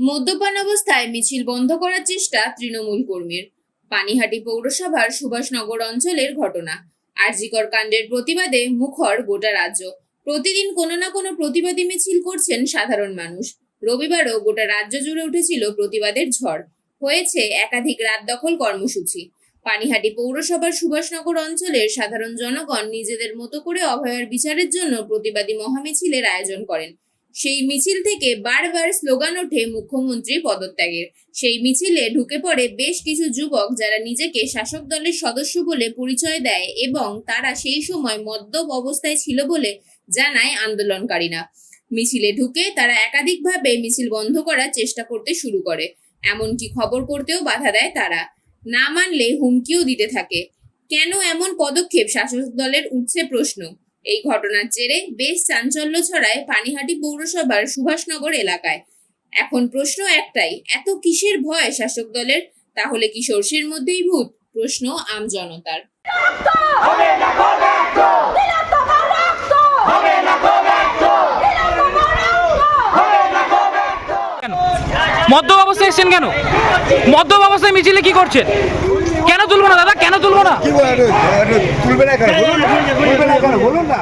মদ্যপান অবস্থায় মিছিল বন্ধ করার চেষ্টা তৃণমূল কর্মীর। পানিহাটি পৌরসভার সুভাষনগর অঞ্চলের ঘটনা। আরজিকর কাণ্ডের প্রতিবাদে মুখর গোটা রাজ্য। প্রতিদিন কোনো না কোনো প্রতিবাদী মিছিল করছেন সাধারণ মানুষ। রবিবারও গোটা রাজ্য জুড়ে উঠেছিল প্রতিবাদের ঝড়। হয়েছে একাধিক রাত দখল কর্মসূচি। পানিহাটি পৌরসভার সুভাষনগর অঞ্চলের সাধারণ জনগণ নিজেদের মতো করে অভয়ার বিচারের জন্য প্রতিবাদী মহামিছিলের আয়োজন করেন। সেই মিছিল থেকে বারবার স্লোগান ওঠে মুখ্যমন্ত্রী পদত্যাগের। সেই মিছিলে ঢুকে পড়ে বেশ কিছু যুবক যারা নিজেকে শাসক দলের সদস্য বলে পরিচয় দেয় এবং তারা সেই সময় মদ্যপ অবস্থায় ছিল বলে জানায় আন্দোলনকারীরা। মিছিলে ঢুকে তারা একাধিকভাবে মিছিল বন্ধ করার চেষ্টা করতে শুরু করে, এমনকি খবর করতেও বাধা দেয় তারা। না মানলে হুমকিও দিতে থাকে। কেন এমন পদক্ষেপ শাসক দলের, উঠছে প্রশ্ন। এই ঘটনার জেরে বেশ চাঞ্চল্য ছড়ায় পানিহাটি পৌরসভার সুভাষনগর এলাকায়। এখন প্রশ্ন একটাই, এত কিসের ভয় শাসক দলের? তাহলে কি সর্ষের মধ্যেই ভূত? প্রশ্ন আম জনতার। মদ্যপ অবস্থায় এসেছেন কেন? মদ্যপ অবস্থায় মিছিলে কি করছেন? কেন তুলবো না দাদা, কেন তুলবো না? তুলবে না কেন বলুন না।